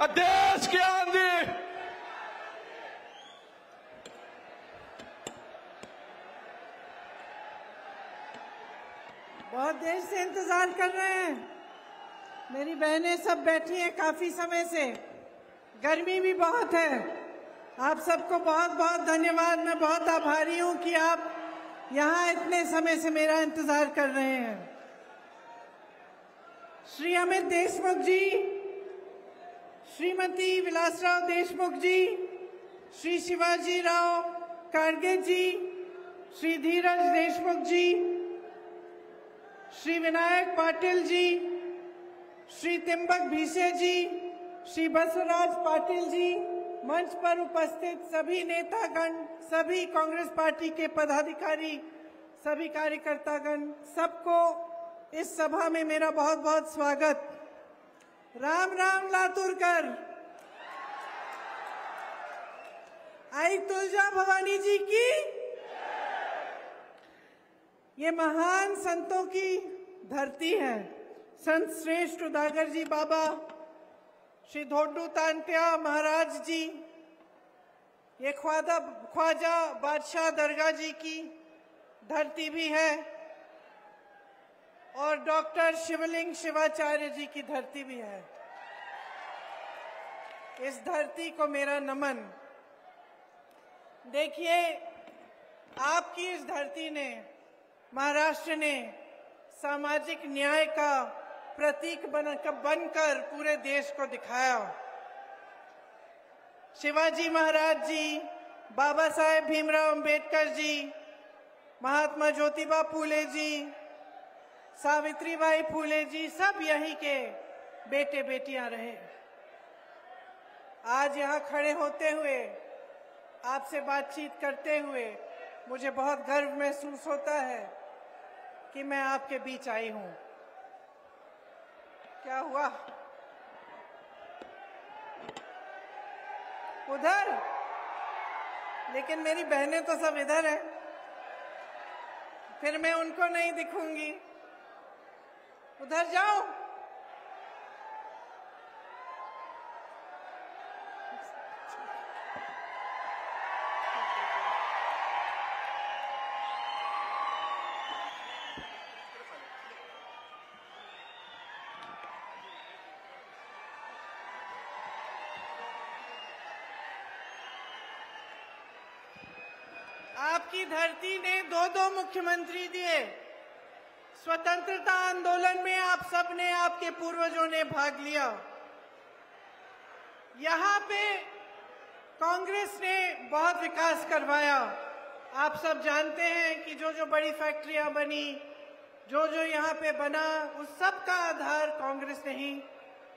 देश की आंधी। बहुत देर से इंतजार कर रहे हैं। मेरी बहनें सब बैठी हैं काफी समय से। गर्मी भी बहुत है। आप सबको बहुत बहुत धन्यवाद। मैं बहुत आभारी हूं कि आप यहाँ इतने समय से मेरा इंतजार कर रहे हैं। श्री अमित देशमुख जी, श्रीमती विलासराव देशमुख जी, श्री शिवाजी राव कारगे जी, श्री धीरज देशमुख जी, श्री विनायक पाटिल जी, श्री त्र्यंबक भीसे जी, श्री बसवराज पाटिल जी, मंच पर उपस्थित सभी नेतागण, सभी कांग्रेस पार्टी के पदाधिकारी, सभी कार्यकर्तागण, सबको इस सभा में मेरा बहुत बहुत स्वागत। राम राम लातूरकर। आई तुलजा भवानी जी की। ये महान संतों की धरती है। संत श्रेष्ठ उदागर जी बाबा, श्री धोडू तांत्या महाराज जी, ये ख्वाजा बादशाह दरगाह जी की धरती भी है और डॉक्टर शिवलिंग शिवाचार्य जी की धरती भी है। इस धरती को मेरा नमन। देखिए, आपकी इस धरती ने, महाराष्ट्र ने सामाजिक न्याय का प्रतीक बनकर पूरे देश को दिखाया। शिवाजी महाराज जी, बाबा साहेब भीमराव अंबेडकर जी, महात्मा ज्योतिबा फूले जी, सावित्रीबाई फूले जी, सब यहीं के बेटे बेटियां रहे। आज यहाँ खड़े होते हुए, आपसे बातचीत करते हुए मुझे बहुत गर्व महसूस होता है कि मैं आपके बीच आई हूं। क्या हुआ? उधर? लेकिन मेरी बहनें तो सब इधर हैं। फिर मैं उनको नहीं दिखूंगी। उधर जाओ। आपकी धरती ने दो मुख्यमंत्री दिए। स्वतंत्रता आंदोलन में आप सबने, आपके पूर्वजों ने भाग लिया। यहाँ पे कांग्रेस ने बहुत विकास करवाया। आप सब जानते हैं कि जो जो बड़ी फैक्ट्रियां बनी, जो जो यहाँ पे बना, उस सब का आधार कांग्रेस ने ही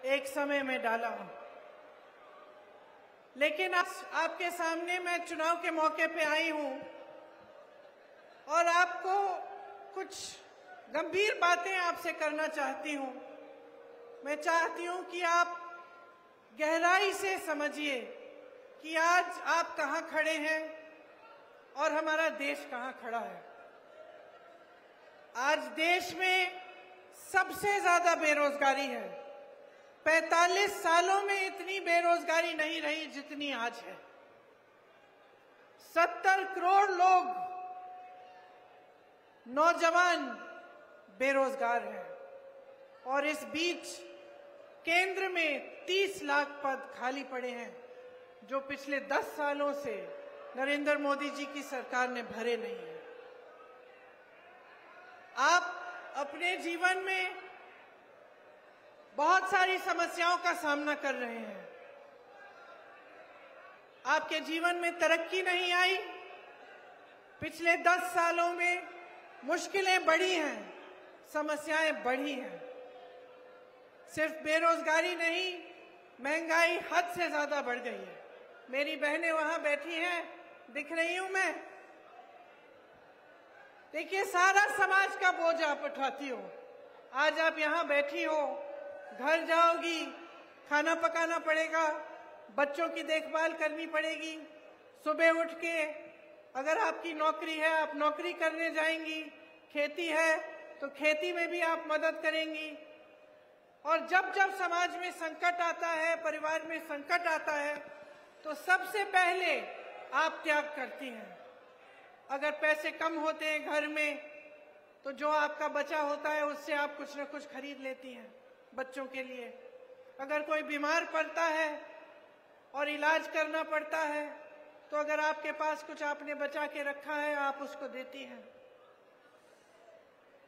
एक समय में डाला। लेकिन आपके सामने मैं चुनाव के मौके पे आई हूं और आपको कुछ गंभीर बातें आपसे करना चाहती हूं। मैं चाहती हूं कि आप गहराई से समझिए कि आज आप कहां खड़े हैं और हमारा देश कहां खड़ा है। आज देश में सबसे ज्यादा बेरोजगारी है। 45 सालों में इतनी बेरोजगारी नहीं रही जितनी आज है। 70 करोड़ लोग, नौजवान बेरोजगार हैं और इस बीच केंद्र में 30 लाख पद खाली पड़े हैं जो पिछले 10 सालों से नरेंद्र मोदी जी की सरकार ने भरे नहीं हैं। आप अपने जीवन में बहुत सारी समस्याओं का सामना कर रहे हैं। आपके जीवन में तरक्की नहीं आई। पिछले 10 सालों में मुश्किलें बढ़ी हैं, समस्याएं बढ़ी हैं। सिर्फ बेरोजगारी नहीं, महंगाई हद से ज्यादा बढ़ गई है। मेरी बहनें वहां बैठी हैं, दिख रही हूं मैं। देखिए, सारा समाज का बोझ आप उठाती हो। आज आप यहां बैठी हो, घर जाओगी, खाना पकाना पड़ेगा, बच्चों की देखभाल करनी पड़ेगी। सुबह उठ के अगर आपकी नौकरी है, आप नौकरी करने जाएंगी। खेती है तो खेती में भी आप मदद करेंगी। और जब जब समाज में संकट आता है, परिवार में संकट आता है, तो सबसे पहले आप त्याग करती हैं। अगर पैसे कम होते हैं घर में, तो जो आपका बचा होता है उससे आप कुछ न कुछ खरीद लेती हैं बच्चों के लिए। अगर कोई बीमार पड़ता है और इलाज करना पड़ता है, तो अगर आपके पास कुछ आपने बचा के रखा है, आप उसको देती हैं।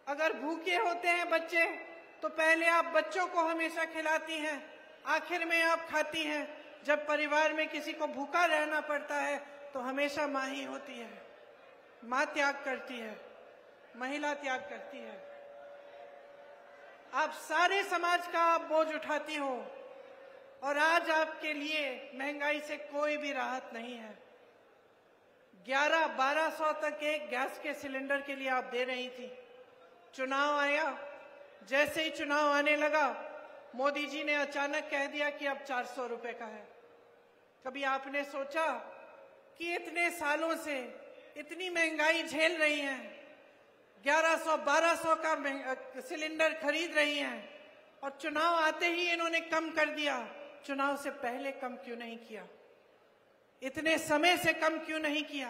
अगर भूखे होते हैं बच्चे, तो पहले आप बच्चों को हमेशा खिलाती हैं, आखिर में आप खाती हैं। जब परिवार में किसी को भूखा रहना पड़ता है, तो हमेशा माँ ही होती है। माँ त्याग करती है, महिला त्याग करती है। आप सारे समाज का आप बोझ उठाती हो, और आज आपके लिए महंगाई से कोई भी राहत नहीं है। 1100-1200 तक एक गैस के सिलेंडर के लिए आप दे रही थी। चुनाव आया, जैसे ही चुनाव आने लगा, मोदी जी ने अचानक कह दिया कि अब 400 रुपए का है। कभी आपने सोचा कि इतने सालों से इतनी महंगाई झेल रही हैं, 1100-1200 का सिलेंडर खरीद रही हैं, और चुनाव आते ही इन्होंने कम कर दिया। चुनाव से पहले कम क्यों नहीं किया? इतने समय से कम क्यों नहीं किया?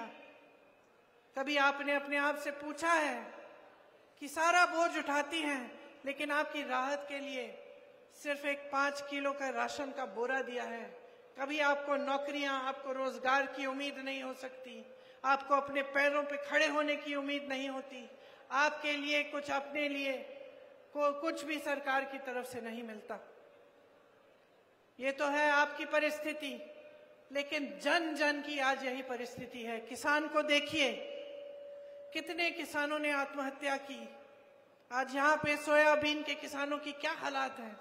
कभी आपने अपने आप से पूछा है कि सारा बोझ उठाती हैं, लेकिन आपकी राहत के लिए सिर्फ एक 5 किलो का राशन का बोरा दिया है। कभी आपको नौकरियां, आपको रोजगार की उम्मीद नहीं हो सकती, आपको अपने पैरों पे खड़े होने की उम्मीद नहीं होती, आपके लिए कुछ, अपने लिए कुछ भी सरकार की तरफ से नहीं मिलता। ये तो है आपकी परिस्थिति, लेकिन जन जन की आज यही परिस्थिति है। किसान को देखिए, कितने किसानों ने आत्महत्या की। आज यहाँ पे सोयाबीन के किसानों की क्या हालात है।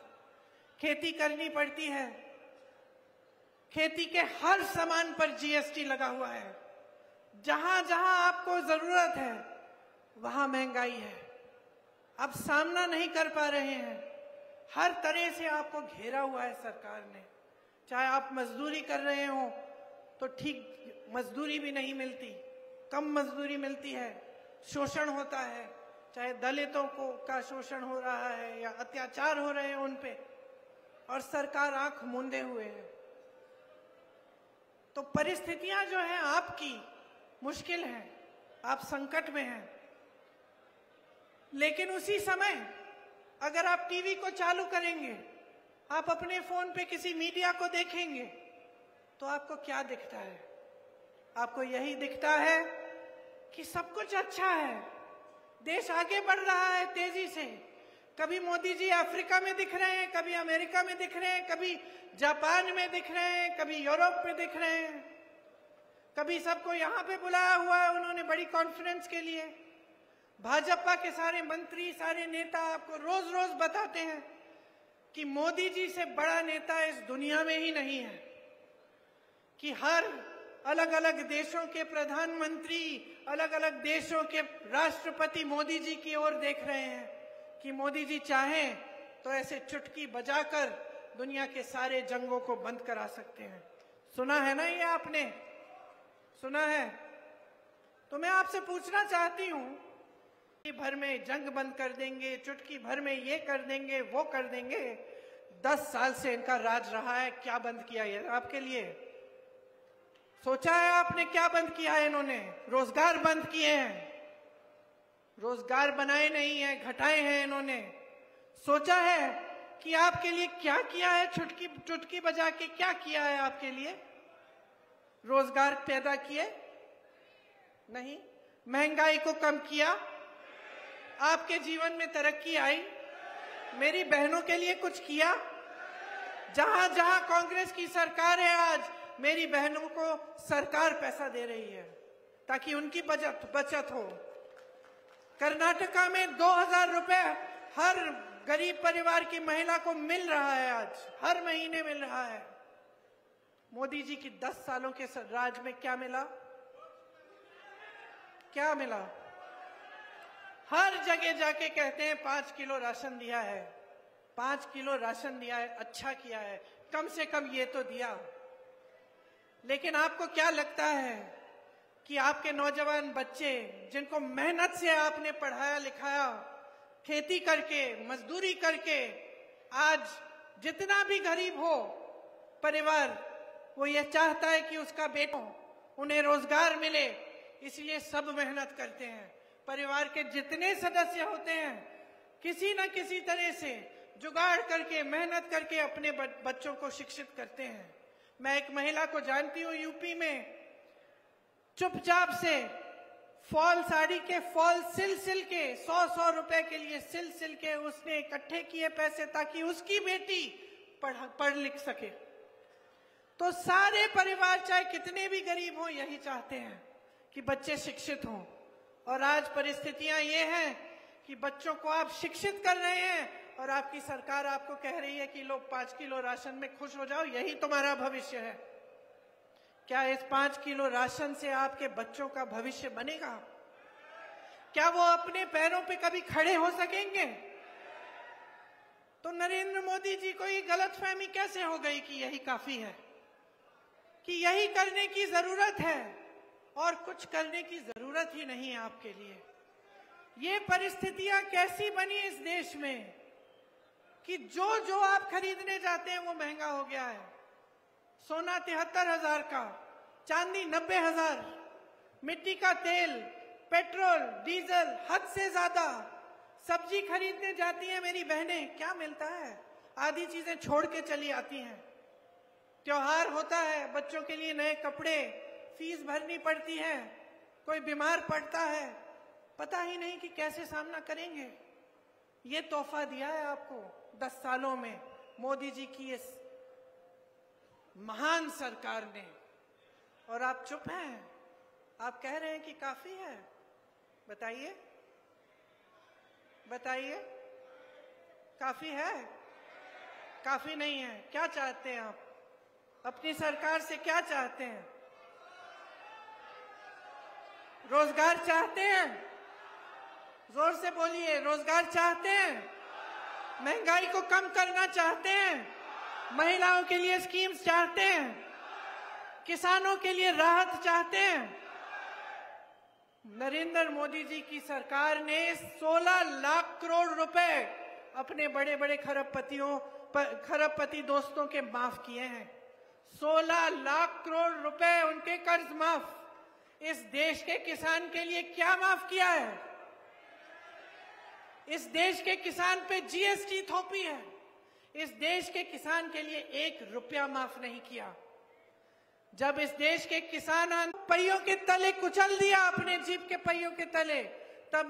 खेती करनी पड़ती है, खेती के हर सामान पर जीएसटी लगा हुआ है। जहां जहां आपको जरूरत है, वहां महंगाई है। आप सामना नहीं कर पा रहे हैं। हर तरह से आपको घेरा हुआ है सरकार ने। चाहे आप मजदूरी कर रहे हो, तो ठीक मजदूरी भी नहीं मिलती, कम मजदूरी मिलती है, शोषण होता है। चाहे दलितों को का शोषण हो रहा है या अत्याचार हो रहे हैं उन पे, और सरकार आंख मूंदे हुए है। तो परिस्थितियां जो है आपकी मुश्किल है, आप संकट में हैं। लेकिन उसी समय अगर आप टीवी को चालू करेंगे, आप अपने फोन पे किसी मीडिया को देखेंगे, तो आपको क्या दिखता है? आपको यही दिखता है कि सब कुछ अच्छा है, देश आगे बढ़ रहा है तेजी से। कभी मोदी जी अफ्रीका में दिख रहे हैं, कभी अमेरिका में दिख रहे हैं, कभी जापान में दिख रहे हैं, कभी यूरोप में दिख रहे हैं, कभी सबको यहाँ पे बुलाया हुआ है उन्होंने बड़ी कॉन्फ्रेंस के लिए। भाजपा के सारे मंत्री, सारे नेता आपको रोज रोज बताते हैं कि मोदी जी से बड़ा नेता इस दुनिया में ही नहीं है, कि हर अलग अलग देशों के प्रधानमंत्री, अलग अलग देशों के राष्ट्रपति मोदी जी की ओर देख रहे हैं कि मोदी जी चाहें तो ऐसे चुटकी बजाकर दुनिया के सारे जंगों को बंद करा सकते हैं। सुना है ना, ये आपने सुना है? तो मैं आपसे पूछना चाहती हूं, भर में जंग बंद कर देंगे, चुटकी भर में ये कर देंगे, वो कर देंगे। 10 साल से इनका राज रहा है, क्या बंद किया है आपके लिए? सोचा है आपने क्या बंद किया है इन्होंने? रोजगार बंद किए हैं, रोजगार बनाए नहीं है, घटाए हैं इन्होंने। सोचा है कि आपके लिए क्या किया है? चुटकी बजा के क्या किया है आपके लिए? रोजगार पैदा किए? नहीं। महंगाई को कम किया? आपके जीवन में तरक्की आई? मेरी बहनों के लिए कुछ किया? जहां जहां कांग्रेस की सरकार है, आज मेरी बहनों को सरकार पैसा दे रही है ताकि उनकी बचत हो। कर्नाटका में 2000 रुपए हर गरीब परिवार की महिला को मिल रहा है, आज हर महीने मिल रहा है। मोदी जी की 10 सालों के राज में क्या मिला? क्या मिला? हर जगह जाके कहते हैं 5 किलो राशन दिया है, 5 किलो राशन दिया है, अच्छा किया है, कम से कम ये तो दिया। लेकिन आपको क्या लगता है कि आपके नौजवान बच्चे, जिनको मेहनत से आपने पढ़ाया लिखाया, खेती करके, मजदूरी करके आज जितना भी गरीब हो परिवार, वो ये चाहता है कि उसका बेटा, उन्हें रोजगार मिले, इसलिए सब मेहनत करते हैं। परिवार के जितने सदस्य होते हैं किसी न किसी तरह से जुगाड़ करके, मेहनत करके अपने बच्चों को शिक्षित करते हैं। मैं एक महिला को जानती हूँ यूपी में, चुपचाप से फॉल साड़ी के फॉल सिल के 100 रुपए के लिए सिल के उसने इकट्ठे किए पैसे ताकि उसकी बेटी पढ़ लिख सके। तो सारे परिवार चाहे कितने भी गरीब हों यही चाहते हैं कि बच्चे शिक्षित हों। और आज परिस्थितियां ये हैं कि बच्चों को आप शिक्षित कर रहे हैं और आपकी सरकार आपको कह रही है कि लो 5 किलो राशन में खुश हो जाओ, यही तुम्हारा भविष्य है। क्या इस 5 किलो राशन से आपके बच्चों का भविष्य बनेगा? क्या वो अपने पैरों पे कभी खड़े हो सकेंगे? तो नरेंद्र मोदी जी को ये गलतफहमी कैसे हो गई कि यही काफी है, कि यही करने की जरूरत है और कुछ करने की जरूरत ही नहीं है आपके लिए? ये परिस्थितियां कैसी बनी इस देश में कि जो आप खरीदने जाते हैं वो महंगा हो गया है। सोना 73,000 का, चांदी 90,000, मिट्टी का तेल, पेट्रोल, डीजल हद से ज्यादा। सब्जी खरीदने जाती हैं मेरी बहनें, क्या मिलता है? आधी चीजें छोड़ के चली आती हैं। त्योहार होता है, बच्चों के लिए नए कपड़े, फीस भरनी पड़ती है, कोई बीमार पड़ता है, पता ही नहीं कि कैसे सामना करेंगे। ये तोहफा दिया है आपको 10 सालों में मोदी जी की इस महान सरकार ने, और आप चुप हैं। आप कह रहे हैं कि काफी है। बताइए बताइए, काफी है? काफी नहीं है। क्या चाहते हैं आप अपनी सरकार से? क्या चाहते हैं? रोजगार चाहते हैं? जोर से बोलिए, रोजगार चाहते हैं? महंगाई को कम करना चाहते हैं? महिलाओं के लिए स्कीम्स चाहते हैं? किसानों के लिए राहत चाहते हैं? नरेंद्र मोदी जी की सरकार ने 16 लाख करोड़ रुपए अपने बड़े बड़े खरबपति दोस्तों के माफ किए हैं। 16 लाख करोड़ रुपए उनके कर्ज माफ। इस देश के किसान के लिए क्या माफ किया है? इस देश के किसान पे जीएसटी थोपी है। इस देश के किसान के लिए 1 रुपया माफ नहीं किया। जब इस देश के किसान पहियों के तले कुचल दिया, अपने जीप के पहियों के तले, तब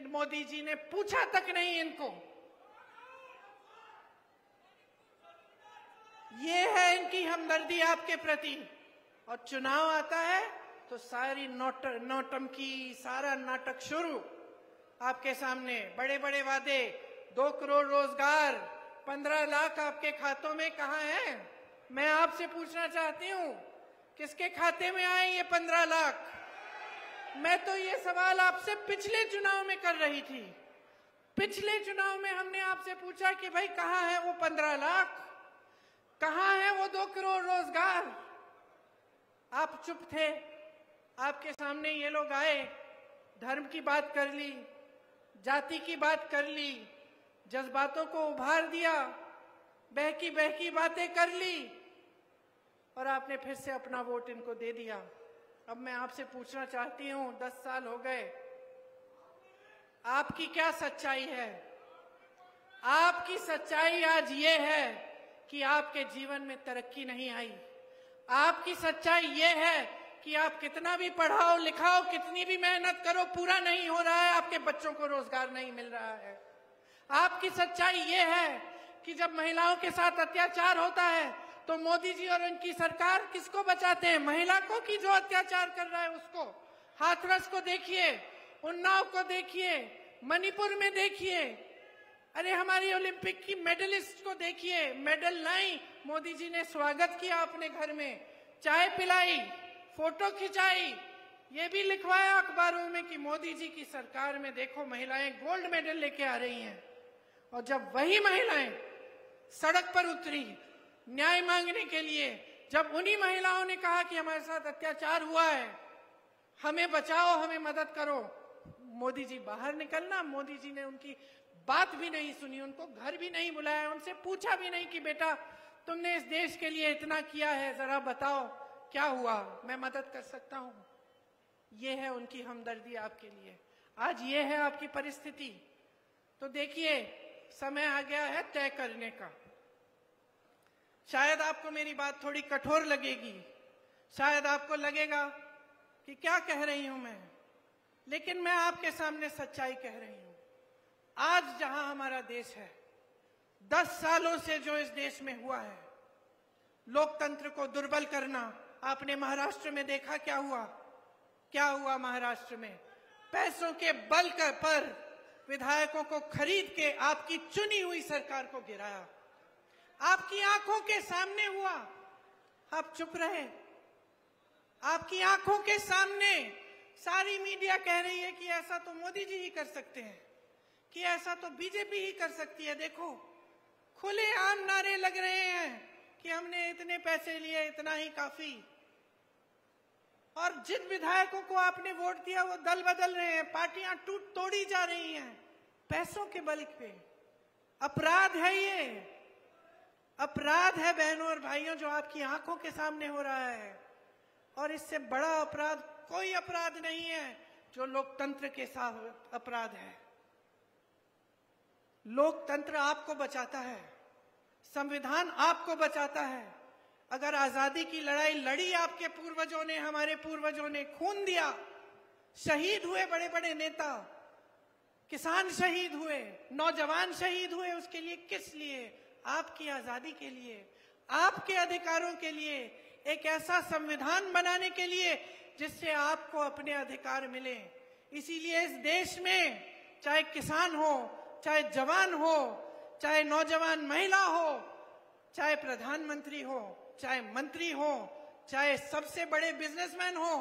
मोदी जी ने पूछा तक नहीं इनको। ये है इनकी हमदर्दी आपके प्रति। और चुनाव आता है तो सारी नौटंकी, सारा नाटक शुरू। आपके सामने बड़े बड़े वादे, 2 करोड़ रोजगार, 15 लाख आपके खातों में कहाँ है? मैं आपसे पूछना चाहती हूँ, किसके खाते में आए ये 15 लाख? मैं तो ये सवाल आपसे पिछले चुनाव में कर रही थी। पिछले चुनाव में हमने आपसे पूछा कि भाई कहाँ है वो 15 लाख, कहाँ है वो 2 करोड़ रोजगार? आप चुप थे। आपके सामने ये लोग आए, धर्म की बात कर ली, जाति की बात कर ली, जज्बातों को उभार दिया, बहकी बातें कर ली, और आपने फिर से अपना वोट इनको दे दिया। अब मैं आपसे पूछना चाहती हूँ, 10 साल हो गए, आपकी क्या सच्चाई है? आपकी सच्चाई आज ये है कि आपके जीवन में तरक्की नहीं आई। आपकी सच्चाई ये है कि आप कितना भी पढ़ाओ लिखाओ, कितनी भी मेहनत करो, पूरा नहीं हो रहा है, आपके बच्चों को रोजगार नहीं मिल रहा है। आपकी सच्चाई ये है कि जब महिलाओं के साथ अत्याचार होता है तो मोदी जी और उनकी सरकार किसको बचाते हैं? महिला को, कि जो अत्याचार कर रहा है उसको। हाथरस को देखिए, उन्नाव को देखिए, मणिपुर में देखिए, अरे हमारी ओलंपिक की मेडलिस्ट को देखिए, मेडल लाई, मोदी जी ने स्वागत किया अपने घर में, चाय पिलाई, फोटो खिंचाई, ये भी लिखवाया अखबारों में कि मोदी जी की सरकार में देखो महिलाएं गोल्ड मेडल लेके आ रही हैं। और जब वही महिलाएं सड़क पर उतरी न्याय मांगने के लिए, जब उन्हीं महिलाओं ने कहा कि हमारे साथ अत्याचार हुआ है, हमें बचाओ, हमें मदद करो, मोदी जी बाहर निकलना, मोदी जी ने उनकी बात भी नहीं सुनी, उनको घर भी नहीं बुलाया, उनसे पूछा भी नहीं कि बेटा तुमने इस देश के लिए इतना किया है, जरा बताओ क्या हुआ, मैं मदद कर सकता हूं। ये है उनकी हमदर्दी आपके लिए। आज ये है आपकी परिस्थिति। तो देखिए, समय आ गया है तय करने का। शायद आपको मेरी बात थोड़ी कठोर लगेगी, शायद आपको लगेगा कि क्या कह रही हूं मैं, लेकिन मैं आपके सामने सच्चाई कह रही हूं। आज जहां हमारा देश है, 10 सालों से जो इस देश में हुआ है, लोकतंत्र को दुर्बल करना, आपने महाराष्ट्र में देखा क्या हुआ। क्या हुआ महाराष्ट्र में? पैसों के बल पर विधायकों को खरीद के आपकी चुनी हुई सरकार को गिराया। आपकी आंखों के सामने हुआ, आप चुप रहे। आपकी आंखों के सामने सारी मीडिया कह रही है कि ऐसा तो मोदी जी ही कर सकते हैं, कि ऐसा तो बीजेपी ही कर सकती है। देखो, खुलेआम नारे लग रहे हैं कि हमने इतने पैसे लिए, इतना ही काफी। और जिन विधायकों को आपने वोट दिया वो दल बदल रहे हैं, पार्टियां तोड़ी जा रही हैं पैसों के बल पे। अपराध है ये, अपराध है बहनों और भाइयों, जो आपकी आंखों के सामने हो रहा है। और इससे बड़ा अपराध कोई अपराध नहीं है जो लोकतंत्र के साथ अपराध है। लोकतंत्र आपको बचाता है, संविधान आपको बचाता है। अगर आजादी की लड़ाई लड़ी आपके पूर्वजों ने, हमारे पूर्वजों ने, खून दिया, शहीद हुए बड़े बड़े नेता, किसान शहीद हुए, नौजवान शहीद हुए, उसके लिए किस लिए? आपकी आजादी के लिए, आपके अधिकारों के लिए, एक ऐसा संविधान बनाने के लिए जिससे आपको अपने अधिकार मिले। इसीलिए इस देश में चाहे किसान हो, चाहे जवान हो, चाहे नौजवान महिला हो, चाहे प्रधानमंत्री हो, चाहे मंत्री हो, चाहे सबसे बड़े बिजनेसमैन हो,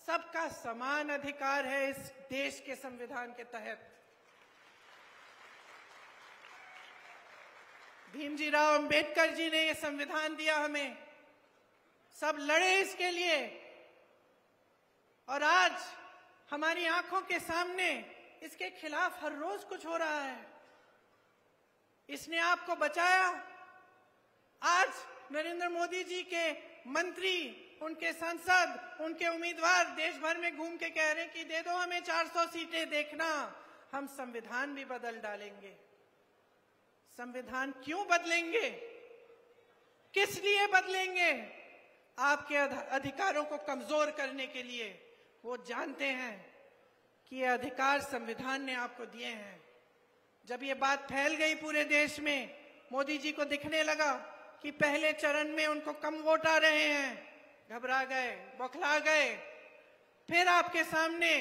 सबका समान अधिकार है इस देश के संविधान के तहत। भीमजीराव अंबेडकर जी ने ये संविधान दिया हमें, सब लड़े इसके लिए। और आज हमारी आंखों के सामने इसके खिलाफ हर रोज कुछ हो रहा है। इसने आपको बचाया। आज नरेंद्र मोदी जी के मंत्री, उनके सांसद, उनके उम्मीदवार देश भर में घूम के कह रहे हैं कि दे दो हमें 400 सीटें, देखना हम संविधान भी बदल डालेंगे। संविधान क्यों बदलेंगे? किस लिए बदलेंगे? आपके अधिकारों को कमजोर करने के लिए। वो जानते हैं कि ये अधिकार संविधान ने आपको दिए हैं। जब ये बात फैल गई पूरे देश में, मोदी जी को दिखने लगा कि पहले चरण में उनको कम वोट आ रहे हैं, घबरा गए, बौखला गए। फिर आपके सामने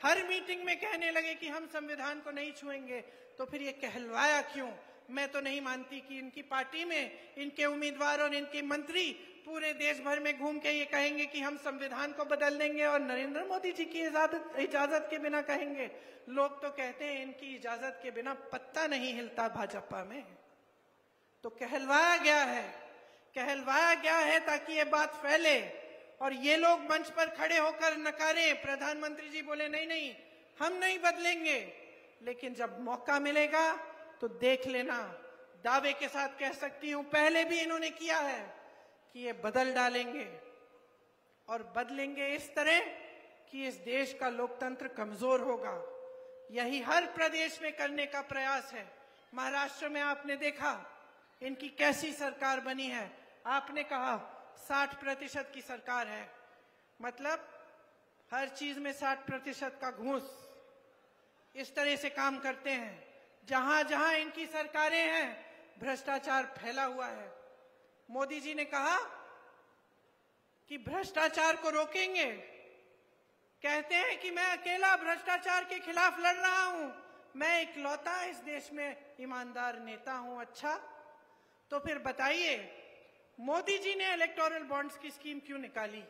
हर मीटिंग में कहने लगे कि हम संविधान को नहीं छुएंगे। तो फिर ये कहलवाया क्यों? मैं तो नहीं मानती कि इनकी पार्टी में इनके उम्मीदवार और इनके मंत्री पूरे देश भर में घूम के ये कहेंगे कि हम संविधान को बदल देंगे और नरेंद्र मोदी जी की इजाजत के बिना कहेंगे। लोग तो कहते हैं इनकी इजाजत के बिना पत्ता नहीं हिलता भाजपा में। तो कहलवाया गया है, कहलवाया गया है ताकि ये बात फैले और ये लोग मंच पर खड़े होकर नकारें। प्रधानमंत्री जी बोले नहीं नहीं हम नहीं बदलेंगे, लेकिन जब मौका मिलेगा तो देख लेना, दावे के साथ कह सकती हूं पहले भी इन्होंने किया है कि ये बदल डालेंगे। और बदलेंगे इस तरह कि इस देश का लोकतंत्र कमजोर होगा। यही हर प्रदेश में करने का प्रयास है। महाराष्ट्र में आपने देखा इनकी कैसी सरकार बनी है। आपने कहा 60% की सरकार है, मतलब हर चीज में 60% का घूस, इस तरह से काम करते हैं। जहां जहां इनकी सरकारें हैं भ्रष्टाचार फैला हुआ है। मोदी जी ने कहा कि भ्रष्टाचार को रोकेंगे, कहते हैं कि मैं अकेला भ्रष्टाचार के खिलाफ लड़ रहा हूं, मैं इकलौता इस देश में ईमानदार नेता हूं। अच्छा, तो फिर बताइए मोदी जी ने इलेक्टोरल बॉन्ड्स की स्कीम क्यों निकाली?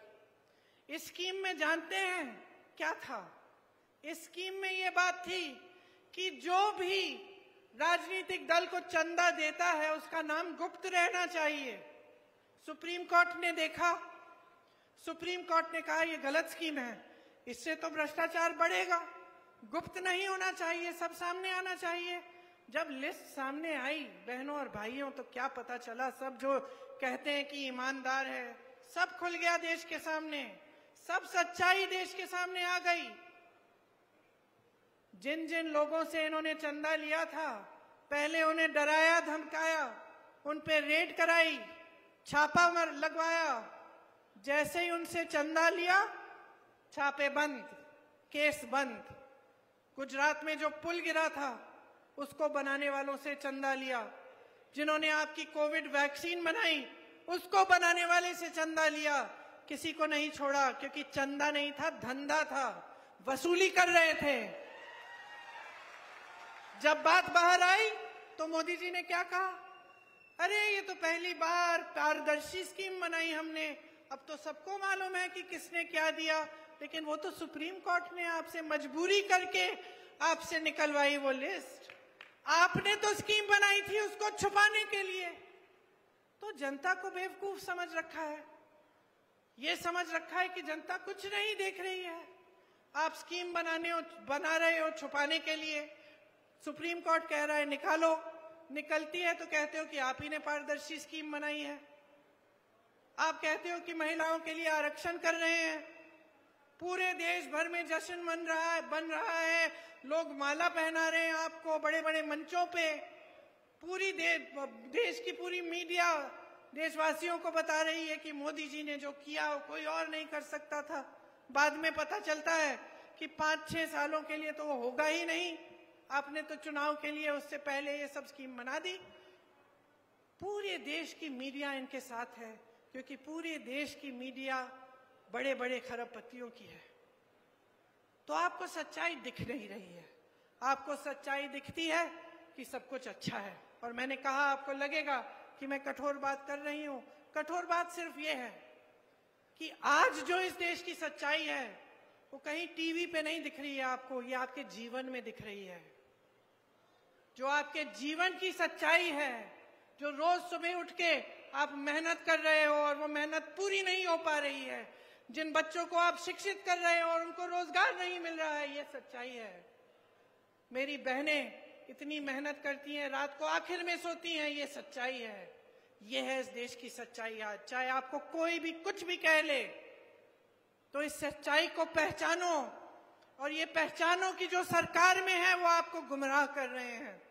इस स्कीम में जानते हैं क्या था? इस स्कीम में ये बात थी कि जो भी राजनीतिक दल को चंदा देता है उसका नाम गुप्त रहना चाहिए। सुप्रीम कोर्ट ने देखा, सुप्रीम कोर्ट ने कहा ये गलत स्कीम है, इससे तो भ्रष्टाचार बढ़ेगा, गुप्त नहीं होना चाहिए, सब सामने आना चाहिए। जब लिस्ट सामने आई बहनों और भाइयों तो क्या पता चला, सब जो कहते हैं कि ईमानदार है, सब खुल गया देश के सामने, सब सच्चाई देश के सामने आ गई। जिन जिन लोगों से इन्होंने चंदा लिया था, पहले उन्हें डराया धमकाया, उन पे रेड कराई, छापा लगवाया, जैसे ही उनसे चंदा लिया छापे बंद, केस बंद। गुजरात में जो पुल गिरा था उसको बनाने वालों से चंदा लिया, जिन्होंने आपकी कोविड वैक्सीन बनाई उसको बनाने वाले से चंदा लिया, किसी को नहीं छोड़ा, क्योंकि चंदा नहीं था, धंधा था, वसूली कर रहे थे। जब बात बाहर आई तो मोदी जी ने क्या कहा, अरे ये तो पहली बार पारदर्शी स्कीम बनाई हमने, अब तो सबको मालूम है कि किसने क्या दिया, लेकिन वो तो सुप्रीम कोर्ट ने आपसे मजबूरी करके आपसे निकलवाई वो लिस्ट। आपने तो स्कीम बनाई थी उसको छुपाने के लिए। तो जनता को बेवकूफ समझ रखा है, ये समझ रखा है कि जनता कुछ नहीं देख रही है। आप स्कीम बना रहे हो छुपाने के लिए, सुप्रीम कोर्ट कह रहा है निकालो, निकलती है तो कहते हो कि आप ही ने पारदर्शी स्कीम बनाई है। आप कहते हो कि महिलाओं के लिए आरक्षण कर रहे हैं, पूरे देश भर में जश्न बन रहा है, लोग माला पहना रहे हैं आपको बड़े बड़े मंचों पे, पूरी देश की पूरी मीडिया देशवासियों को बता रही है कि मोदी जी ने जो किया वो कोई और नहीं कर सकता था। बाद में पता चलता है कि 5-6 सालों के लिए तो वो होगा ही नहीं, आपने तो चुनाव के लिए उससे पहले ये सब स्कीम बना दी। पूरे देश की मीडिया इनके साथ है, क्योंकि पूरे देश की मीडिया बड़े बड़े खरबपतियों की है। तो आपको सच्चाई दिख नहीं रही है, आपको सच्चाई दिखती है कि सब कुछ अच्छा है। और मैंने कहा आपको लगेगा कि मैं कठोर बात कर रही हूं, कठोर बात सिर्फ ये है कि आज जो इस देश की सच्चाई है वो कहीं टीवी पे नहीं दिख रही है आपको, ये आपके जीवन में दिख रही है। जो आपके जीवन की सच्चाई है, जो रोज सुबह उठ के आप मेहनत कर रहे हो और वो मेहनत पूरी नहीं हो पा रही है, जिन बच्चों को आप शिक्षित कर रहे हो और उनको रोजगार नहीं मिल रहा है, ये सच्चाई है। मेरी बहनें इतनी मेहनत करती हैं, रात को आखिर में सोती हैं, ये सच्चाई है। ये है इस देश की सच्चाई। आज चाहे आपको कोई भी कुछ भी कह ले, तो इस सच्चाई को पहचानो, और ये पहचानो कि जो सरकार में है वो आपको गुमराह कर रहे हैं।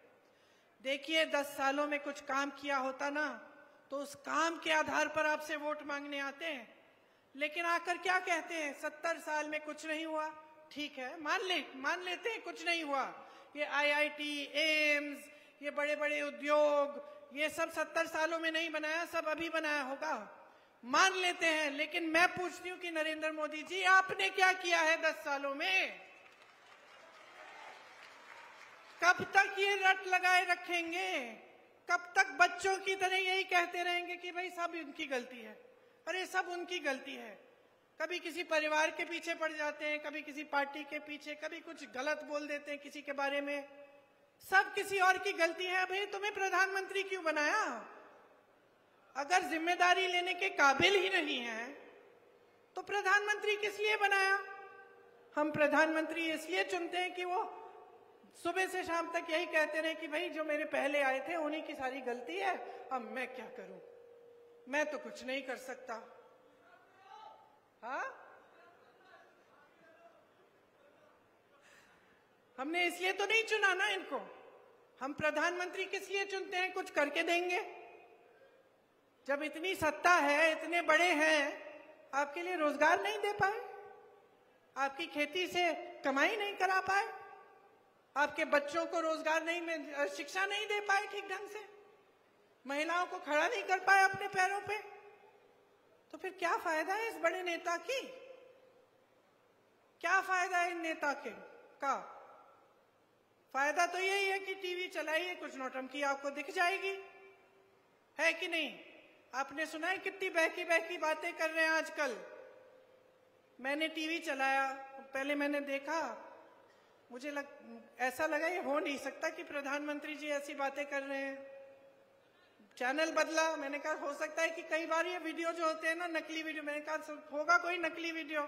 देखिए 10 सालों में कुछ काम किया होता ना, तो उस काम के आधार पर आपसे वोट मांगने आते हैं, लेकिन आकर क्या कहते हैं, 70 साल में कुछ नहीं हुआ। ठीक है, मान लेते हैं कुछ नहीं हुआ, ये IIT, एम्स, ये बड़े बड़े उद्योग, ये सब 70 सालों में नहीं बनाया, सब अभी बनाया होगा, मान लेते हैं। लेकिन मैं पूछती हूँ कि नरेंद्र मोदी जी आपने क्या किया है 10 सालों में? कब तक ये रट लगाए रखेंगे? कब तक बच्चों की तरह यही कहते रहेंगे कि भाई सब उनकी गलती है? अरे सब उनकी गलती है। कभी किसी परिवार के पीछे पड़ जाते हैं, कभी किसी पार्टी के पीछे, कभी कुछ गलत बोल देते हैं किसी के बारे में, सब किसी और की गलती है। भाई तुम्हें प्रधानमंत्री क्यों बनाया? अगर जिम्मेदारी लेने के काबिल ही नहीं है तो प्रधानमंत्री किस लिए बनाया? हम प्रधानमंत्री इसलिए चुनते हैं कि वो सुबह से शाम तक यही कहते रहे कि भाई जो मेरे पहले आए थे उन्हीं की सारी गलती है, अब मैं क्या करूं, मैं तो कुछ नहीं कर सकता। हाँ, हमने इसलिए तो नहीं चुना ना इनको। हम प्रधानमंत्री किस लिए चुनते हैं? कुछ करके देंगे। जब इतनी सत्ता है, इतने बड़े हैं, आपके लिए रोजगार नहीं दे पाए, आपकी खेती से कमाई नहीं करा पाए, आपके बच्चों को रोजगार नहीं, शिक्षा नहीं दे पाए ठीक ढंग से, महिलाओं को खड़ा नहीं कर पाए अपने पैरों पे, तो फिर क्या फायदा है इस बड़े नेता की? क्या फायदा है इन नेता के का? फायदा तो यही है कि टीवी चलाइए, कुछ नौटंकी आपको दिख जाएगी, है कि नहीं? आपने सुना है कितनी बहकी बहकी बातें कर रहे हैं आजकल। मैंने टीवी चलाया, पहले मैंने देखा, मुझे ऐसा लगा ये हो नहीं सकता कि प्रधानमंत्री जी ऐसी बातें कर रहे हैं। चैनल बदला, मैंने कहा हो सकता है कि कई बार ये वीडियो जो होते हैं ना, नकली वीडियो, मैंने कहा होगा कोई नकली वीडियो।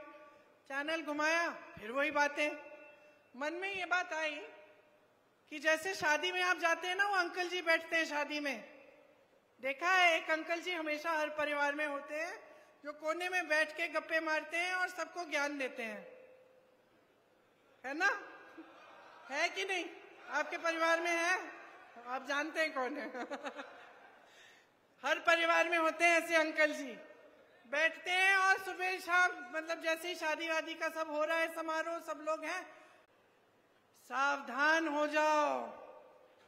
चैनल घुमाया, फिर वही बातें। मन में ये बात आई कि जैसे शादी में आप जाते हैं ना, वो अंकल जी बैठते हैं शादी में, देखा है एक अंकल जी हमेशा हर परिवार में होते हैं जो कोने में बैठ के गप्पे मारते हैं और सबको ज्ञान देते हैं, है ना? है कि नहीं? आपके परिवार में है? आप जानते हैं कौन है? हर परिवार में होते हैं ऐसे अंकल जी, बैठते हैं और सुबह शाम, मतलब जैसे ही शादी वादी का सब हो रहा है समारोह, सब लोग हैं, सावधान हो जाओ,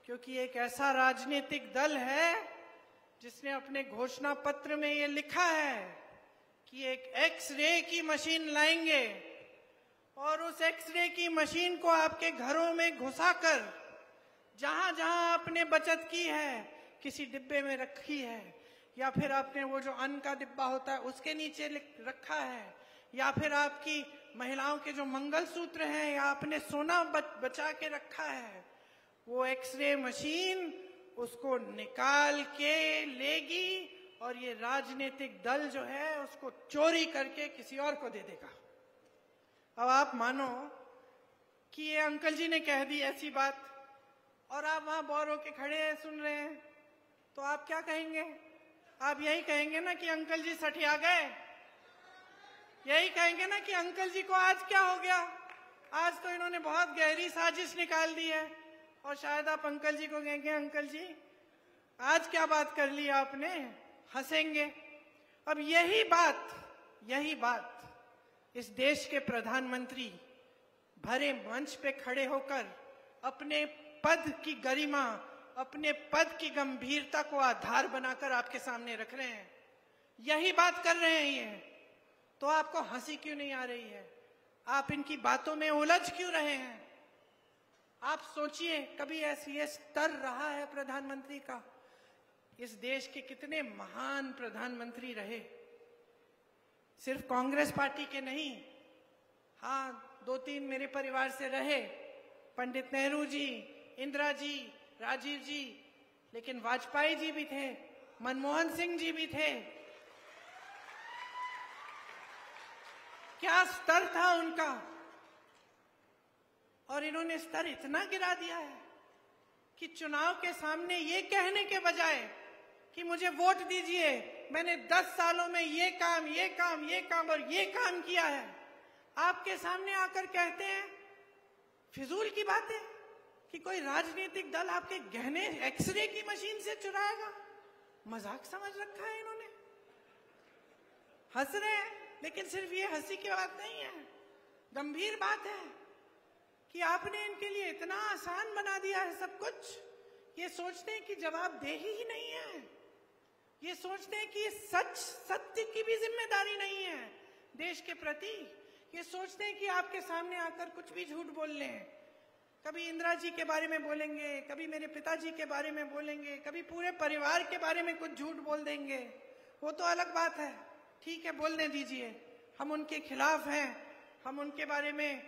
क्योंकि एक ऐसा राजनीतिक दल है जिसने अपने घोषणा पत्र में ये लिखा है कि एक एक्सरे की मशीन लाएंगे और उस एक्सरे की मशीन को आपके घरों में घुसाकर जहां जहां आपने बचत की है, किसी डिब्बे में रखी है, या फिर आपने वो जो अन्न का डिब्बा होता है उसके नीचे रखा है, या फिर आपकी महिलाओं के जो मंगलसूत्र हैं, या आपने सोना बचा के रखा है, वो एक्सरे मशीन उसको निकाल के लेगी और ये राजनीतिक दल जो है उसको चोरी करके किसी और को दे देगा। अब आप मानो कि ये अंकल जी ने कह दी ऐसी बात और आप वहां बोर होके खड़े हैं सुन रहे हैं, तो आप क्या कहेंगे? आप यही कहेंगे ना कि अंकल जी सठिया गए, यही कहेंगे ना कि अंकल जी को आज क्या हो गया, आज तो इन्होंने बहुत गहरी साजिश निकाल दी है। और शायद आप अंकल जी को कहेंगे, अंकल जी आज क्या बात कर ली आपने, हंसेंगे। अब यही बात इस देश के प्रधानमंत्री भरे मंच पे खड़े होकर अपने पद की गरिमा, अपने पद की गंभीरता को आधार बनाकर आपके सामने रख रहे हैं, यही बात कर रहे हैं ये, तो आपको हंसी क्यों नहीं आ रही है? आप इनकी बातों में उलझ क्यों रहे हैं? आप सोचिए, कभी ऐसी ये स्तर रहा है प्रधानमंत्री का? इस देश के कितने महान प्रधानमंत्री रहे, सिर्फ कांग्रेस पार्टी के नहीं, हाँ 2-3 मेरे परिवार से रहे, पंडित नेहरू जी, इंदिरा जी, राजीव जी, लेकिन वाजपेयी जी भी थे, मनमोहन सिंह जी भी थे। क्या स्तर था उनका, और इन्होंने स्तर इतना गिरा दिया है कि चुनाव के सामने ये कहने के बजाय कि मुझे वोट दीजिए, मैंने 10 सालों में ये काम और ये काम किया है, आपके सामने आकर कहते हैं फिजूल की बातें कि कोई राजनीतिक दल आपके गहने एक्सरे की मशीन से चुराएगा। मजाक समझ रखा है इन्होंने, हंस रहे हैं, लेकिन सिर्फ ये हंसी की बात नहीं है, गंभीर बात है कि आपने इनके लिए इतना आसान बना दिया है सब कुछ। ये सोचते हैं कि जवाबदेही ही नहीं है, ये सोचते हैं कि सत्य की भी जिम्मेदारी नहीं है देश के प्रति, ये सोचते हैं कि आपके सामने आकर कुछ भी झूठ बोल लें, कभी इंदिरा जी के बारे में बोलेंगे, कभी मेरे पिताजी के बारे में बोलेंगे, कभी पूरे परिवार के बारे में कुछ झूठ बोल देंगे, वो तो अलग बात है, ठीक है बोलने दीजिए, हम उनके खिलाफ हैं, हम उनके बारे में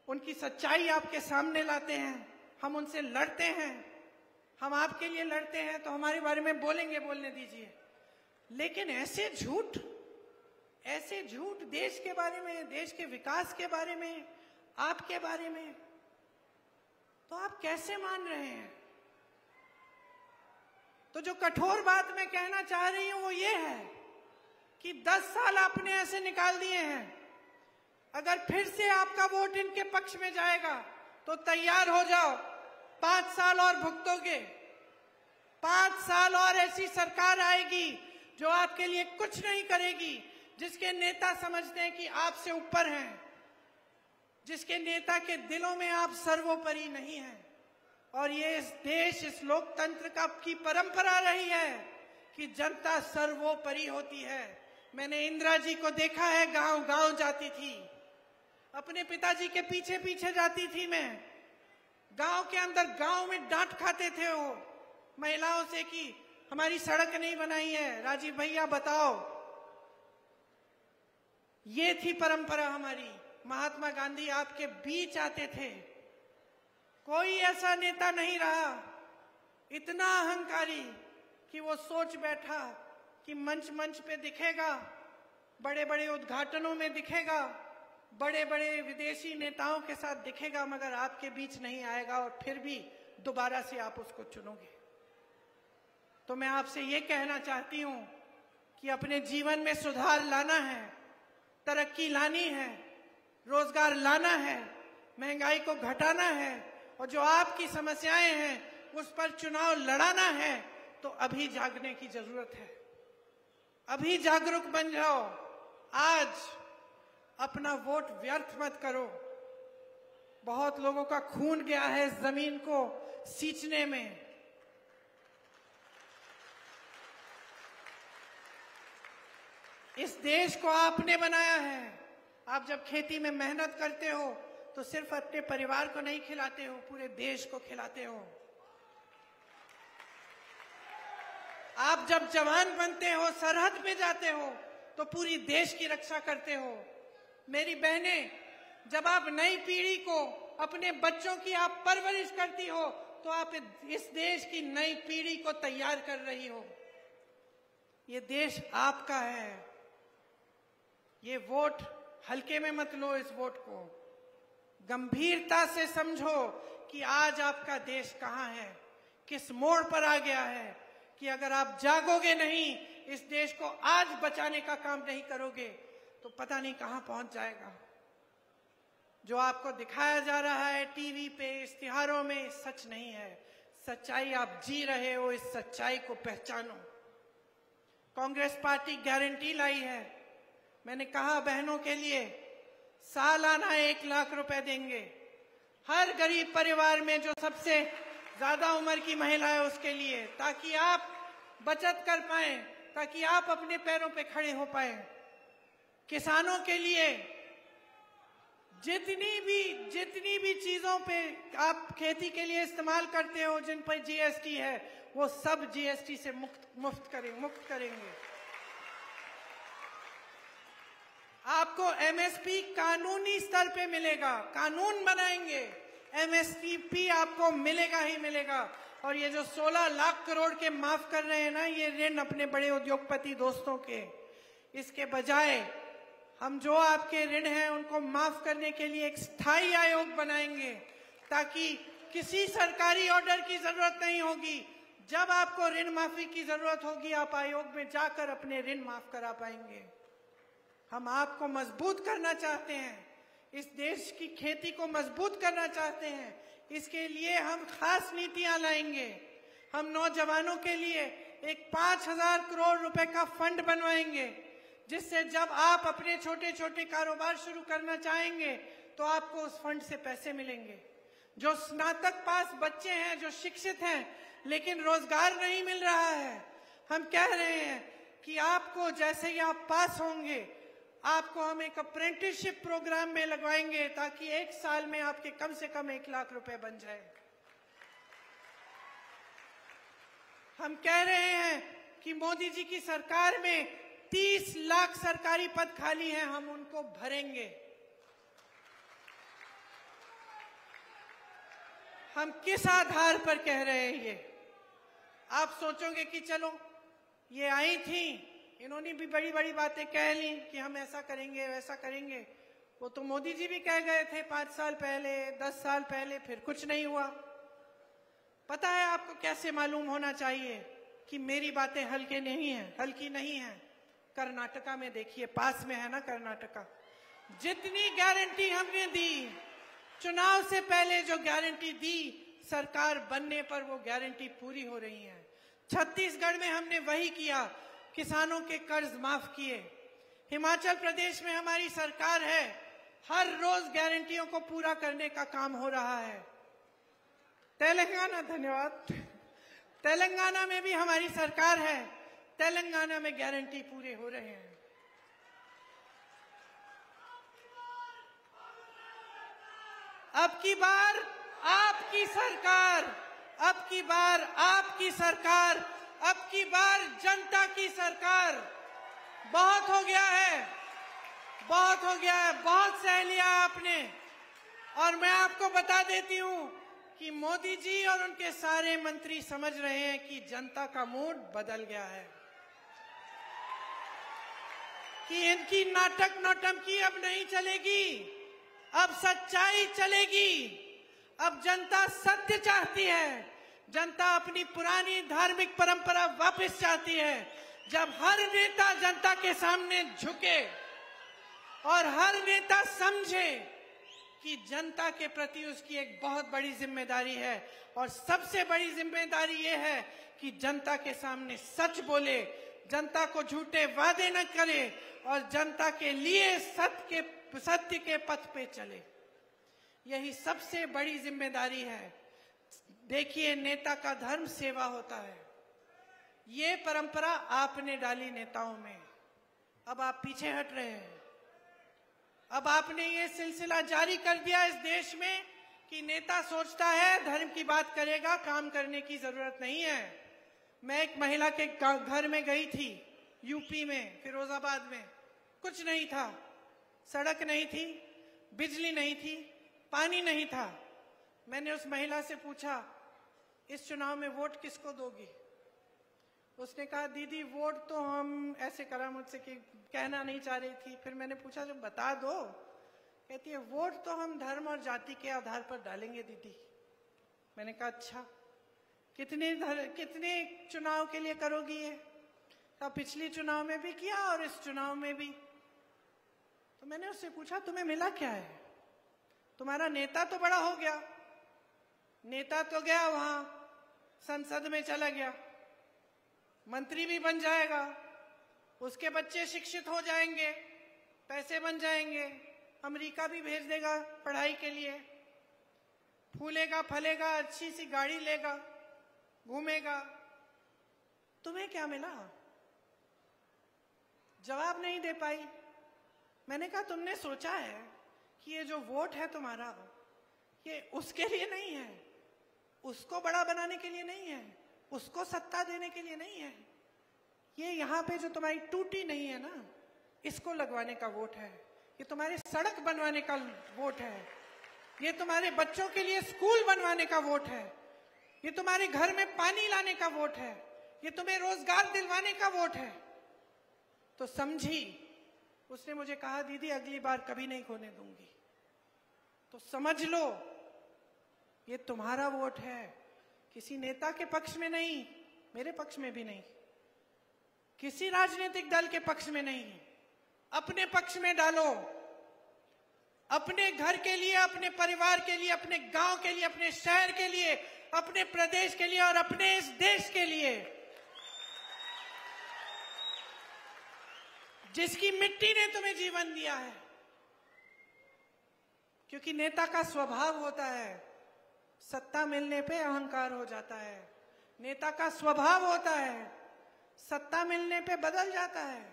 उनकी सच्चाई आपके सामने लाते हैं, हम उनसे लड़ते हैं, हम आपके लिए लड़ते हैं, तो हमारे बारे में बोलेंगे, बोलने दीजिए। लेकिन ऐसे झूठ देश के बारे में, देश के विकास के बारे में, आपके बारे में, तो आप कैसे मान रहे हैं? तो जो कठोर बात मैं कहना चाह रही हूं वो ये है कि 10 साल आपने ऐसे निकाल दिए हैं, अगर फिर से आपका वोट इनके पक्ष में जाएगा तो तैयार हो जाओ, 5 साल और भुगतोगे, 5 साल और ऐसी सरकार आएगी जो आपके लिए कुछ नहीं करेगी, जिसके नेता समझते हैं कि आपसे ऊपर हैं, जिसके नेता के दिलों में आप सर्वोपरि नहीं हैं। और ये इस देश, इस लोकतंत्र की परंपरा रही है कि जनता सर्वोपरि होती है। मैंने इंदिरा जी को देखा है, गांव गांव जाती थी, अपने पिताजी के पीछे पीछे जाती थी मैं, गांव के अंदर, गांव में डांट खाते थे वो महिलाओं से कि हमारी सड़क नहीं बनाई है, राजीव भैया बताओ। ये थी परंपरा हमारी। महात्मा गांधी आपके बीच आते थे, कोई ऐसा नेता नहीं रहा इतना अहंकारी कि वो सोच बैठा कि मंच पे दिखेगा, बड़े बड़े उद्घाटनों में दिखेगा, बड़े बड़े विदेशी नेताओं के साथ दिखेगा, मगर आपके बीच नहीं आएगा और फिर भी दोबारा से आप उसको चुनोगे। तो मैं आपसे ये कहना चाहती हूं कि अपने जीवन में सुधार लाना है, तरक्की लानी है, रोजगार लाना है, महंगाई को घटाना है और जो आपकी समस्याएं हैं उस पर चुनाव लड़ाना है, तो अभी जागने की जरूरत है। अभी जागरूक बन जाओ। आज अपना वोट व्यर्थ मत करो। बहुत लोगों का खून गया है इस जमीन को सींचने में। इस देश को आपने बनाया है। आप जब खेती में मेहनत करते हो तो सिर्फ अपने परिवार को नहीं खिलाते हो, पूरे देश को खिलाते हो। आप जब जवान बनते हो, सरहद में जाते हो, तो पूरी देश की रक्षा करते हो। मेरी बहनें, जब आप नई पीढ़ी को, अपने बच्चों की आप परवरिश करती हो, तो आप इस देश की नई पीढ़ी को तैयार कर रही हो। ये देश आपका है। ये वोट हल्के में मत लो। इस वोट को गंभीरता से समझो कि आज आपका देश कहां है, किस मोड़ पर आ गया है। कि अगर आप जागोगे नहीं, इस देश को आज बचाने का काम नहीं करोगे, तो पता नहीं कहां पहुंच जाएगा। जो आपको दिखाया जा रहा है टीवी पे, इश्तिहारों में, सच नहीं है। सच्चाई आप जी रहे हो। इस सच्चाई को पहचानो। कांग्रेस पार्टी गारंटी लाई है। मैंने कहा बहनों के लिए सालाना 1 लाख रुपए देंगे हर गरीब परिवार में, जो सबसे ज्यादा उम्र की महिला है उसके लिए, ताकि आप बचत कर पाए, ताकि आप अपने पैरों पे खड़े हो पाए। किसानों के लिए जितनी भी चीजों पे आप खेती के लिए इस्तेमाल करते हो, जिन पर जीएसटी है, वो सब जीएसटी से मुक्त करेंगे। आपको एमएसपी कानूनी स्तर पे मिलेगा। कानून बनाएंगे, एमएसपी आपको मिलेगा ही मिलेगा। और ये जो 16 लाख करोड़ के माफ कर रहे हैं ना, ये ऋण अपने बड़े उद्योगपति दोस्तों के, इसके बजाय हम जो आपके ऋण हैं उनको माफ करने के लिए एक स्थायी आयोग बनाएंगे, ताकि किसी सरकारी ऑर्डर की जरूरत नहीं होगी। जब आपको ऋण माफी की जरूरत होगी, आप आयोग में जाकर अपने ऋण माफ करा पाएंगे। हम आपको मजबूत करना चाहते हैं, इस देश की खेती को मजबूत करना चाहते हैं। इसके लिए हम खास नीतियां लाएंगे। हम नौजवानों के लिए एक 5,000 करोड़ रुपए का फंड बनवाएंगे, जिससे जब आप अपने छोटे छोटे कारोबार शुरू करना चाहेंगे तो आपको उस फंड से पैसे मिलेंगे। जो स्नातक पास बच्चे हैं, जो शिक्षित हैं, लेकिन रोजगार नहीं मिल रहा है, हम कह रहे हैं कि आपको जैसे ही आप पास होंगे, आपको हम एक अप्रेंटिसशिप प्रोग्राम में लगवाएंगे, ताकि 1 साल में आपके कम से कम 1 लाख रुपए बन जाए। हम कह रहे हैं कि मोदी जी की सरकार में 30 लाख सरकारी पद खाली हैं, हम उनको भरेंगे। हम किस आधार पर कह रहे हैं ये? आप सोचोगे कि चलो ये आई थी, इन्होंने भी बड़ी बड़ी बातें कह ली कि हम ऐसा करेंगे वैसा करेंगे। वो तो मोदी जी भी कह गए थे 5 साल पहले, 10 साल पहले, फिर कुछ नहीं हुआ। पता है आपको कैसे मालूम होना चाहिए कि मेरी बातें हल्की नहीं है। कर्नाटका में देखिए, पास में है ना कर्नाटका। जितनी गारंटी हमने दी, चुनाव से पहले जो गारंटी दी, सरकार बनने पर वो गारंटी पूरी हो रही है। छत्तीसगढ़ में हमने वही किया, किसानों के कर्ज माफ किए। हिमाचल प्रदेश में हमारी सरकार है, हर रोज गारंटियों को पूरा करने का काम हो रहा है। तेलंगाना, धन्यवाद, तेलंगाना में भी हमारी सरकार है, तेलंगाना में गारंटी पूरे हो रहे हैं। अब की बार आपकी सरकार, अब की बार आपकी सरकार, अब की बार जनता की सरकार। बहुत हो गया है, बहुत हो गया है, बहुत सह लिया आपने। और मैं आपको बता देती हूं कि मोदी जी और उनके सारे मंत्री समझ रहे हैं कि जनता का मूड बदल गया है, कि इनकी नाटक नौटंकी अब नहीं चलेगी, अब सच्चाई चलेगी। अब जनता सत्य चाहती है। जनता अपनी पुरानी धार्मिक परंपरा वापस चाहती है। जब हर नेता जनता के सामने झुके और हर नेता समझे कि जनता के प्रति उसकी एक बहुत बड़ी जिम्मेदारी है, और सबसे बड़ी जिम्मेदारी यह है कि जनता के सामने सच बोले, जनता को झूठे वादे न करे और जनता के लिए सत्य के पथ पे चले। यही सबसे बड़ी जिम्मेदारी है। देखिए, नेता का धर्म सेवा होता है। ये परंपरा आपने डाली नेताओं में, अब आप पीछे हट रहे हैं। अब आपने ये सिलसिला जारी कर दिया इस देश में कि नेता सोचता है धर्म की बात करेगा, काम करने की जरूरत नहीं है। मैं एक महिला के घर में गई थी, यूपी में, फिरोजाबाद में। कुछ नहीं था, सड़क नहीं थी, बिजली नहीं थी, पानी नहीं था। मैंने उस महिला से पूछा, इस चुनाव में वोट किसको दोगी? उसने कहा, दीदी वोट तो हम ऐसे करा मुझसे कि कहना नहीं चाह रही थी। फिर मैंने पूछा, जब बता दो। कहती है, वोट तो हम धर्म और जाति के आधार पर डालेंगे दीदी। मैंने कहा, अच्छा, कितने चुनाव के लिए करोगी ये? कहा, पिछली चुनाव में भी किया और इस चुनाव में भी। तो मैंने उससे पूछा, तुम्हें मिला क्या है? तुम्हारा नेता तो बड़ा हो गया, नेता तो गया वहां संसद में चला गया, मंत्री भी बन जाएगा, उसके बच्चे शिक्षित हो जाएंगे, पैसे बन जाएंगे, अमेरिका भी भेज देगा पढ़ाई के लिए, फूलेगा फलेगा, अच्छी सी गाड़ी लेगा, घूमेगा। तुम्हें क्या मिला? जवाब नहीं दे पाई। मैंने कहा, तुमने सोचा है कि ये जो वोट है तुम्हारा, ये उसके लिए नहीं है, उसको बड़ा बनाने के लिए नहीं है, उसको सत्ता देने के लिए नहीं है। ये यहाँ पे जो तुम्हारी टूटी नहीं है ना, इसको लगवाने का वोट है। ये तुम्हारे सड़क बनवाने का वोट है। ये तुम्हारे बच्चों के लिए स्कूल बनवाने का वोट है। ये तुम्हारे घर में पानी लाने का वोट है। ये तुम्हें रोजगार दिलवाने का वोट है। तो समझी। उसने मुझे कहा, दीदी अगली बार कभी नहीं खोने दूंगी। तो समझ लो, ये तुम्हारा वोट है, किसी नेता के पक्ष में नहीं, मेरे पक्ष में भी नहीं, किसी राजनीतिक दल के पक्ष में नहीं, अपने पक्ष में डालो। अपने घर के लिए, अपने परिवार के लिए, अपने गांव के लिए, अपने शहर के लिए, अपने प्रदेश के लिए और अपने इस देश के लिए, जिसकी मिट्टी ने तुम्हें जीवन दिया है। क्योंकि नेता का स्वभाव होता है, सत्ता मिलने पे अहंकार हो जाता है। नेता का स्वभाव होता है, सत्ता मिलने पे बदल जाता है।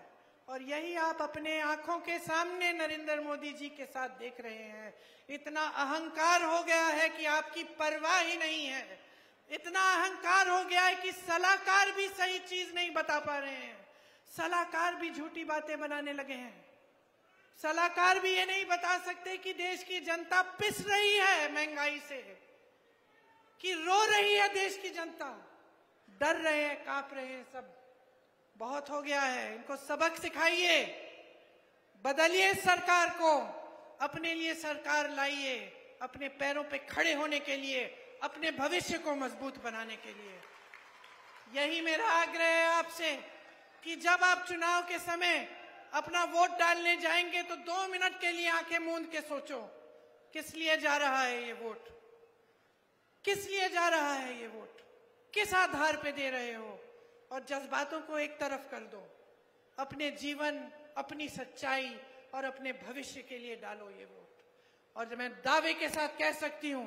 और यही आप अपने आंखों के सामने नरेंद्र मोदी जी के साथ देख रहे हैं। इतना अहंकार हो गया है कि आपकी परवाह ही नहीं है। इतना अहंकार हो गया है कि सलाहकार भी सही चीज नहीं बता पा रहे हैं। सलाहकार भी झूठी बातें बनाने लगे हैं। सलाहकार भी ये नहीं बता सकते कि देश की जनता पिस रही है महंगाई से, कि रो रही है देश की जनता, डर रहे हैं, कांप रहे हैं सब। बहुत हो गया है, इनको सबक सिखाइए, बदलिए सरकार को, अपने लिए सरकार लाइए, अपने पैरों पे खड़े होने के लिए, अपने भविष्य को मजबूत बनाने के लिए। यही मेरा आग्रह है आपसे कि जब आप चुनाव के समय अपना वोट डालने जाएंगे तो 2 मिनट के लिए आंखें मूंद के सोचो, किस लिए जा रहा है ये वोट, किस लिए जा रहा है ये वोट, किस आधार पे दे रहे हो। और जज्बातों को एक तरफ कर दो, अपने जीवन, अपनी सच्चाई और अपने भविष्य के लिए डालो ये वोट। और मैं दावे के साथ कह सकती हूं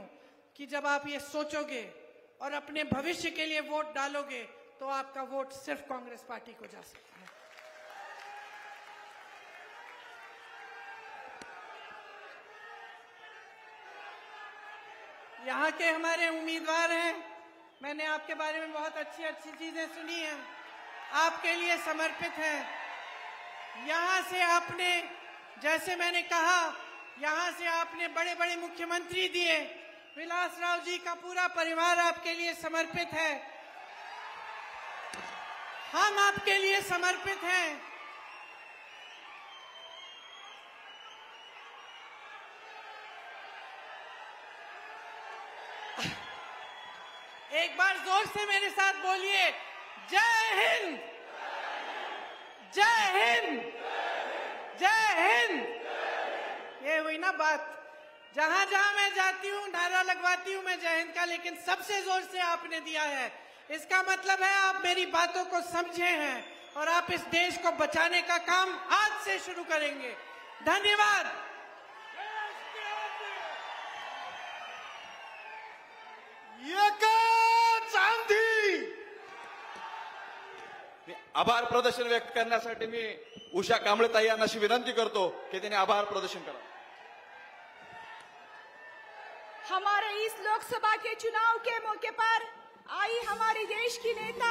कि जब आप ये सोचोगे और अपने भविष्य के लिए वोट डालोगे तो आपका वोट सिर्फ कांग्रेस पार्टी को जा सकता है। यहाँ के हमारे उम्मीदवार हैं, मैंने आपके बारे में बहुत अच्छी अच्छी चीजें सुनी हैं, आपके लिए समर्पित हैं। यहाँ से आपने, जैसे मैंने कहा, यहाँ से आपने बड़े बड़े मुख्यमंत्री दिए, विलासराव जी का पूरा परिवार आपके लिए समर्पित है, हम आपके लिए समर्पित हैं। एक बार जोर से मेरे साथ बोलिए, जय हिंद, जय हिंद, जय हिंद। ये हुई ना बात। जहां जहां मैं जाती हूँ नारा लगवाती हूँ मैं जय हिंद का, लेकिन सबसे जोर से आपने दिया है। इसका मतलब है आप मेरी बातों को समझे हैं और आप इस देश को बचाने का काम आज से शुरू करेंगे। धन्यवाद। एकच आंधी। आभार प्रदर्शन व्यक्त करण्यासाठी मी उषा कांबळेताई यांना अशी विनंती करतो की त्यांनी आभार प्रदर्शन करा। हमारे इस लोकसभा के चुनाव के मौके पर आई हमारे देश की नेता